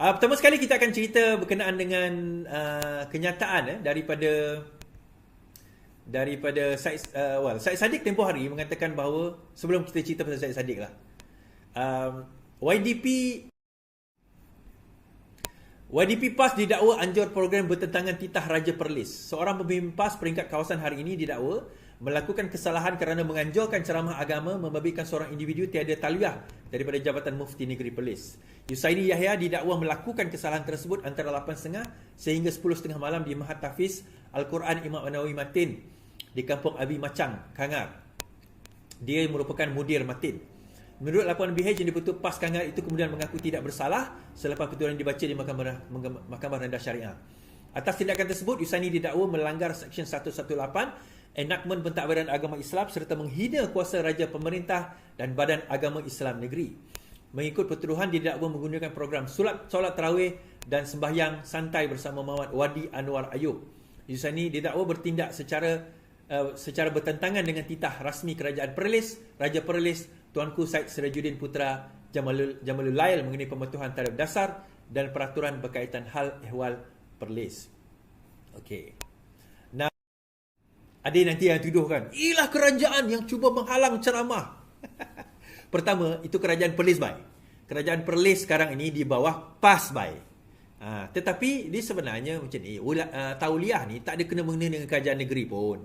Pertama sekali kita akan cerita berkenaan dengan kenyataan daripada Syed Saddiq tempoh hari mengatakan bahawa, sebelum kita cerita pasal Syed Saddiq lah, YDP PAS didakwa anjur program bertentangan titah Raja Perlis. Seorang pemimpin PAS peringkat kawasan hari ini didakwa melakukan kesalahan kerana menganjurkan ceramah agama membabitkan seorang individu tiada taliah daripada Jabatan Mufti Negeri Perlis. Yusaini Yahya didakwa melakukan kesalahan tersebut antara 8.30 sehingga 10.30 malam di Mahat Tahfiz Al-Quran Imam Nawawi Matin di Kampung Abi Macang, Kangar. Dia merupakan mudir Matin. Menurut laporan BH yang dibentuk PAS Kangar itu kemudian mengaku tidak bersalah selepas pertuturan dibaca di Mahkamah Rendah Syariah. Atas tindakan tersebut, Yusaini didakwa melanggar Seksyen 118 Enakmen Pentadbiran Agama Islam serta menghina kuasa raja pemerintah dan Badan Agama Islam Negeri. Mengikut pertuduhan, didakwa menggunakan program solat tarawih dan sembahyang santai bersama Muhammad Wadi Anwar Ayub. Yusaini didakwa bertindak secara bertentangan dengan titah rasmi Kerajaan Perlis, Raja Perlis, Tuanku Syed Sirajuddin Putra Jamalul Lail mengenai pematuhan tarikh dasar dan peraturan berkaitan hal ehwal Perlis. Okey. Nah, ada nanti yang tuduhkan, inilah kerajaan yang cuba menghalang ceramah. Pertama, itu Kerajaan Perlis Bai. Kerajaan Perlis sekarang ini di bawah PAS Bai. Tetapi dia sebenarnya macam ni, tauliah ni tak ada kena-mengena dengan kerajaan negeri pun.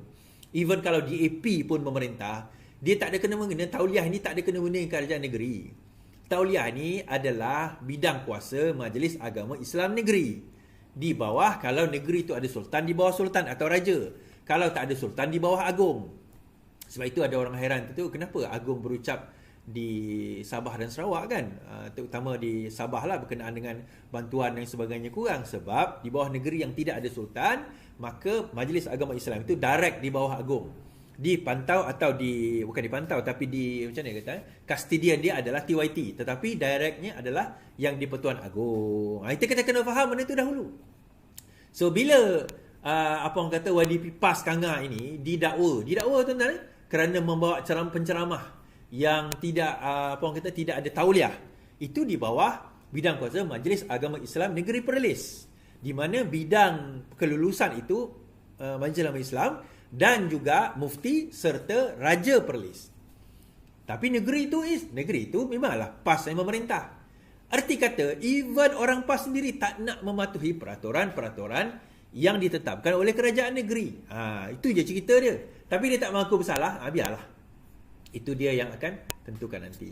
Even kalau DAP pun memerintah, dia tak ada kena-mengena, tauliah ni tak ada kena-mengena dengan kerajaan negeri. Tauliah ni adalah bidang kuasa Majlis Agama Islam Negeri. Di bawah, kalau negeri tu ada sultan, di bawah sultan atau raja. Kalau tak ada sultan, di bawah agung. Sebab itu ada orang hairan tu, kenapa agung berucap di Sabah dan Sarawak kan, terutama di Sabah lah berkenaan dengan bantuan dan sebagainya kurang. Sebab di bawah negeri yang tidak ada sultan, maka Majlis Agama Islam itu direct di bawah agung, dipantau atau bukan dipantau tapi macam mana kata, custodian dia adalah TYT, tetapi directnya adalah yang di Pertuan Agong. Kita kena faham benda itu dahulu. So bila orang kata YDP PAS Kangar ini didakwa tuan-tuan, kerana membawa penceramah yang tidak tidak ada tauliah, itu di bawah bidang kuasa Majlis Agama Islam Negeri Perlis, di mana bidang kelulusan itu Majlis Agama Islam dan juga mufti serta Raja Perlis. Tapi negeri itu memanglah PAS yang memerintah. Arti kata, even orang PAS sendiri tak nak mematuhi peraturan-peraturan yang ditetapkan oleh kerajaan negeri. Itu je cerita dia. Tapi dia tak mengaku bersalah, biarlah. Itu dia yang akan tentukan nanti.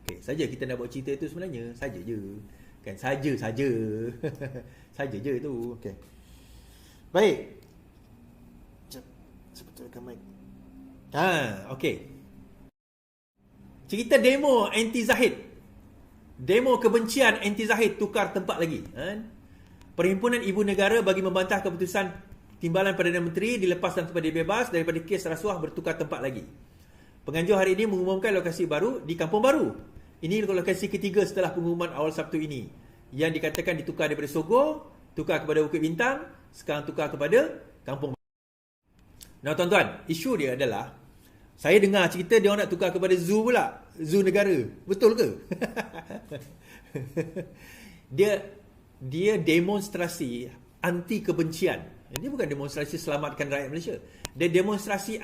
Okey, saja kita nak buat cerita itu sebenarnya. Saja je. Kan, saja. Saja je itu. Okey. Baik. Sebetulkan mic. Okey. Cerita demo anti Zahid. Demo kebencian anti Zahid tukar tempat lagi. Perhimpunan Ibu Negara bagi membantah keputusan Timbalan Perdana Menteri dilepaskan tempat dia bebas daripada kes rasuah bertukar tempat lagi. Penganjur hari ini mengumumkan lokasi baru di Kampung Baru. Ini lokasi ketiga setelah pengumuman awal Sabtu ini. Yang dikatakan ditukar daripada Sogo, tukar kepada Bukit Bintang, sekarang tukar kepada Kampung Baru. Nah tuan-tuan, isu dia adalah, saya dengar cerita dia orang nak tukar kepada zoo pula. Zoo negara. Betul ke? Dia demonstrasi anti kebencian. Ini bukan demonstrasi selamatkan rakyat Malaysia. Dia demonstrasi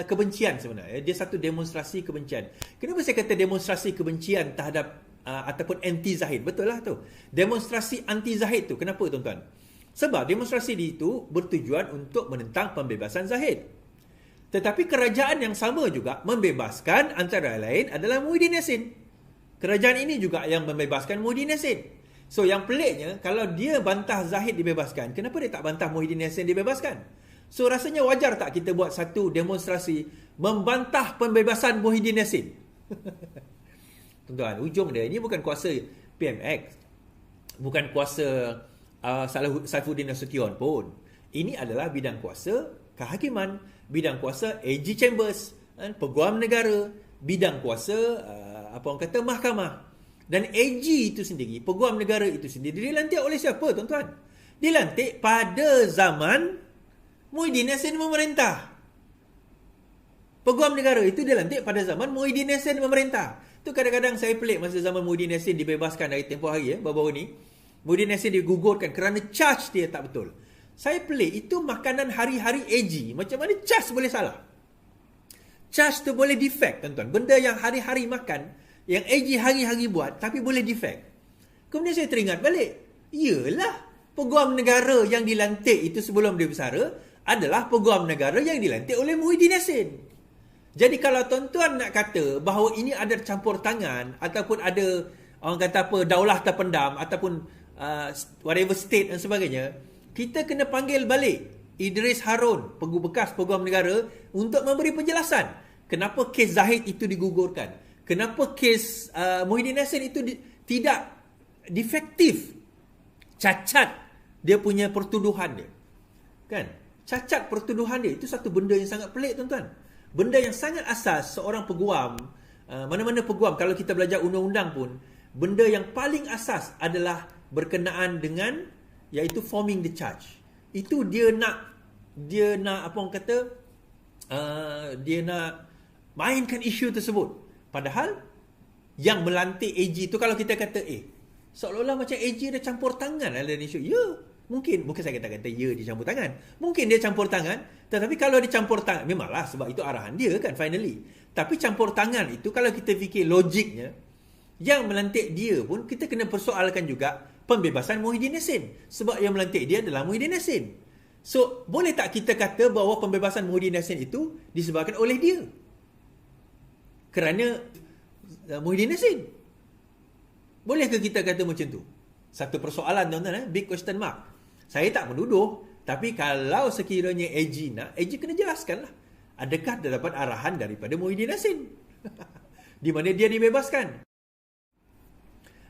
kebencian sebenarnya. Dia satu demonstrasi kebencian. Kenapa saya kata demonstrasi kebencian terhadap ataupun anti Zahid? Betul lah tu. Demonstrasi anti Zahid tu. Kenapa tuan-tuan? Sebab demonstrasi itu bertujuan untuk menentang pembebasan Zahid. Tetapi kerajaan yang sama juga membebaskan antara lain adalah Muhyiddin Yassin. Kerajaan ini juga yang membebaskan Muhyiddin Yassin. So yang peliknya, kalau dia bantah Zahid dibebaskan, kenapa dia tak bantah Muhyiddin Yassin dibebaskan? So rasanya wajar tak kita buat satu demonstrasi membantah pembebasan Muhyiddin Yassin? Tuan-tuan, ujung dia, ini bukan kuasa PMX, bukan kuasa Saifuddin Nasution pun. Ini adalah bidang kuasa kehakiman, bidang kuasa AG Chambers, Peguam Negara, bidang kuasa mahkamah. Dan AG itu sendiri, Peguam Negara itu sendiri, dilantik oleh siapa tuan-tuan? Dilantik pada zaman Muhyiddin Yassin memerintah. Peguam Negara itu dilantik pada zaman Muhyiddin Yassin memerintah. Tu kadang-kadang saya pelik masa zaman Muhyiddin Yassin dibebaskan dari tempoh hari baru-baru ni. Muhyiddin Yassin digugurkan kerana charge dia tak betul. Saya pelik, itu makanan hari-hari AG. Macam mana charge boleh salah? Charge tu boleh defect, tuan-tuan. Benda yang hari-hari makan, yang AG hari-hari buat, tapi boleh defect. Kemudian saya teringat balik, iyalah, peguam negara yang dilantik itu sebelum dia bersara adalah peguam negara yang dilantik oleh Muhyiddin Yassin. Jadi kalau tuan-tuan nak kata bahawa ini ada campur tangan ataupun ada orang kata apa, daulah terpendam ataupun whatever state dan sebagainya, kita kena panggil balik Idris Harun, bekas peguam negara, untuk memberi penjelasan kenapa kes Zahid itu digugurkan, kenapa kes Muhyiddin Yassin itu tidak defektif, cacat dia punya pertuduhan dia, kan? Cacat pertuduhan dia itu satu benda yang sangat pelik, tuan-tuan. Benda yang sangat asas seorang peguam, mana-mana peguam, kalau kita belajar undang-undang pun, benda yang paling asas adalah berkenaan dengan iaitu forming the charge. Itu dia nak apa orang kata, dia nak mainkan isu tersebut. Padahal yang melantik AG itu, kalau kita kata seolah-olah macam AG ada campur tangan dalam isu. Ya, mungkin saya kata ya dia campur tangan. Mungkin dia campur tangan, tetapi kalau dia campur tangan, memanglah sebab itu arahan dia kan finally. Tapi campur tangan itu kalau kita fikir logiknya, yang melantik dia pun kita kena persoalkan juga pembebasan Muhyiddin Yassin. Sebab yang melantik dia adalah Muhyiddin Yassin. So, boleh tak kita kata bahawa pembebasan Muhyiddin Yassin itu disebabkan oleh dia? Kerana Muhyiddin Yassin. Bolehkah kita kata macam tu? Satu persoalan, tuan-tuan, big question mark. Saya tak menuduh, tapi kalau sekiranya AG nak, AG kena jelaskan lah. Adakah terdapat arahan daripada Muhyiddin Yassin di mana dia dibebaskan?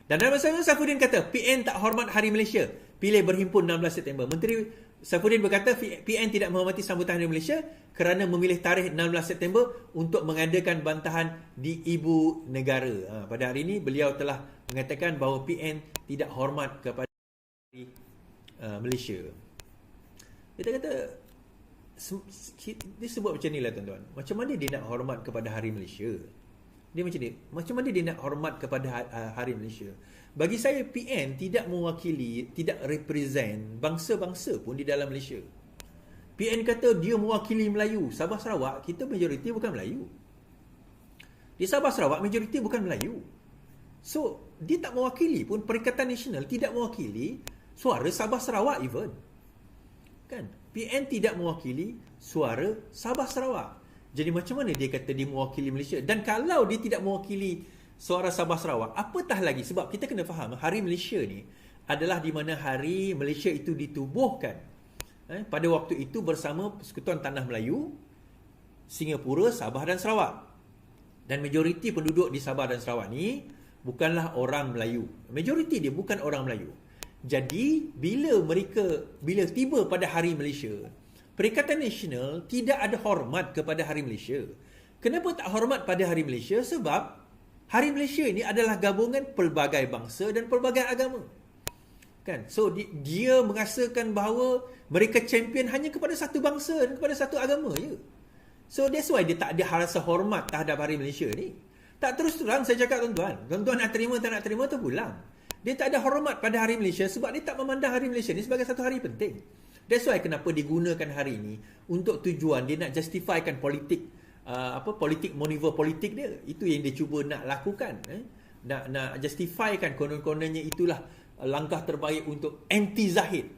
Dan dalam masa itu Saifuddin kata PN tak hormat Hari Malaysia, pilih berhimpun 16 September. Menteri Saifuddin berkata PN tidak menghormati sambutan Hari Malaysia kerana memilih tarikh 16 September untuk mengadakan bantahan di ibu negara. Pada hari ini beliau telah mengatakan bahawa PN tidak hormat kepada Hari Malaysia. Kita kata dia sebut macam ni lah, tuan-tuan. Macam mana dia nak hormat kepada Hari Malaysia? Dia macam ni. Macam mana dia nak hormat kepada Hari Malaysia? Bagi saya, PN tidak mewakili, tidak represent bangsa-bangsa pun di dalam Malaysia. PN kata dia mewakili Melayu. Sabah Sarawak, kita majoriti bukan Melayu. Di Sabah Sarawak, majoriti bukan Melayu. So, dia tak mewakili pun, Perikatan Nasional tidak mewakili suara Sabah Sarawak even. Kan? PN tidak mewakili suara Sabah Sarawak. Jadi macam mana dia kata dia mewakili Malaysia? Dan kalau dia tidak mewakili suara Sabah Sarawak, apatah lagi, sebab kita kena faham Hari Malaysia ni adalah di mana Hari Malaysia itu ditubuhkan pada waktu itu bersama Persekutuan Tanah Melayu, Singapura, Sabah dan Sarawak. Dan majoriti penduduk di Sabah dan Sarawak ni bukanlah orang Melayu. Majoriti dia bukan orang Melayu. Jadi bila tiba pada Hari Malaysia, Perikatan Nasional tidak ada hormat kepada Hari Malaysia. Kenapa tak hormat pada Hari Malaysia? Sebab Hari Malaysia ini adalah gabungan pelbagai bangsa dan pelbagai agama. Kan? So dia merasakan bahawa mereka champion hanya kepada satu bangsa dan kepada satu agama je. So that's why dia tak ada rasa hormat terhadap Hari Malaysia ni. Tak, terus terang saya cakap, tuan-tuan. Tuan-tuan nak terima tak nak terima tu pulang. Dia tak ada hormat pada Hari Malaysia sebab dia tak memandang Hari Malaysia ni sebagai satu hari penting. That's why kenapa digunakan hari ini untuk tujuan dia nak justifikan politik, politik maneuver politik dia. Itu yang dia cuba nak lakukan. Nak justifikan konon-kononnya itulah langkah terbaik untuk anti Zahid.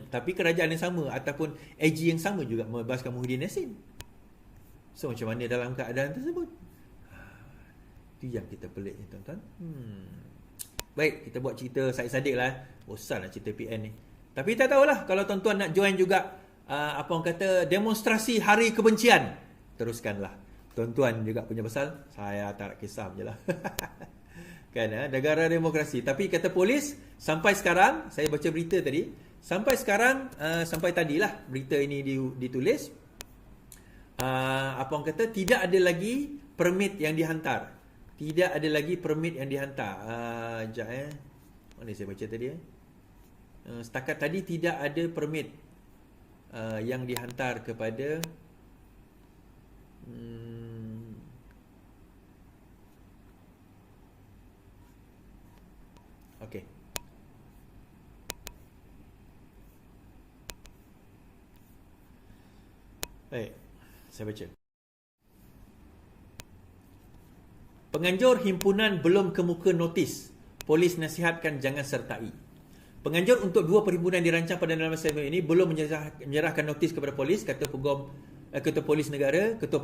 Tapi kerajaan yang sama ataupun AG yang sama juga membebaskan Muhyiddin Yassin. So macam mana dalam keadaan tersebut? Itu yang kita pelik ni, tuan-tuan. Baik, kita buat cerita sadik-sadik lah. Bosan lah cerita PN ni. Tapi tak tahulah, kalau tuan-tuan nak join juga apa orang kata demonstrasi hari kebencian, teruskanlah. Tuan-tuan juga punya pasal, saya tak nak kisah je lah. Kan, negara demokrasi. Tapi kata polis, sampai sekarang, saya baca berita tadi, sampai sekarang, sampai tadilah berita ini ditulis, apa orang kata, tidak ada lagi permit yang dihantar. Tidak ada lagi permit yang dihantar. Sekejap mana saya baca tadi setakat tadi tidak ada permit yang dihantar kepada Okey. Baik, saya baca. Penganjur himpunan belum kemuka notis. Polis nasihatkan jangan sertai. Penganjur untuk 2 perhimpunan dirancang pada dalam segmen ini belum menyerahkan notis kepada polis, kata Ketua Polis Negara, Ketua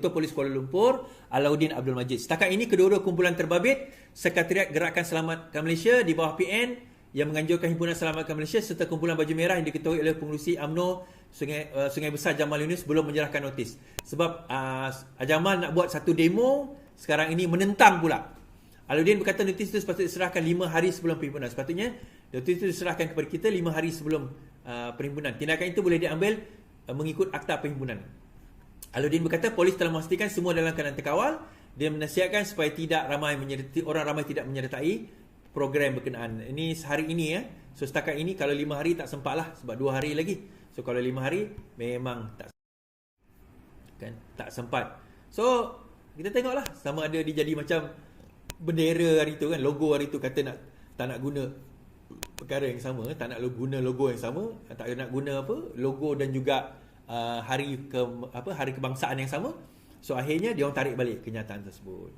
Polis Kuala Lumpur, Alauddin Abdul Majid. Setakat ini kedua-dua kumpulan terbabit, Sekretariat Gerakan Selamatkan Malaysia di bawah PN yang menganjurkan Himpunan Selamatkan Malaysia serta kumpulan Baju Merah yang diketuai oleh Pengerusi UMNO Sungai Besar Jamal Yunus belum menyerahkan notis. Sebab Jamal nak buat satu demo, sekarang ini menentang pula. Alauddin berkata notis itu sepatutnya diserahkan 5 hari sebelum perhimpunan. Sepatutnya notis itu diserahkan kepada kita 5 hari sebelum perhimpunan. Tindakan itu boleh diambil mengikut akta perhimpunan. Alauddin berkata polis telah memastikan semua dalam keadaan terkawal. Dia menasihatkan supaya orang ramai tidak menyertai program berkenaan. Ini sehari ini ya. So setakat ini kalau 5 hari tak sempat lah sebab 2 hari lagi. So kalau 5 hari memang tak sempat. So kita tengoklah sama ada dia jadi macam bendera hari tu kan, logo hari tu kata tak nak guna perkara yang sama, tak nak guna logo yang sama, tak nak guna logo dan juga hari kebangsaan yang sama. So akhirnya dia orang tarik balik kenyataan tersebut.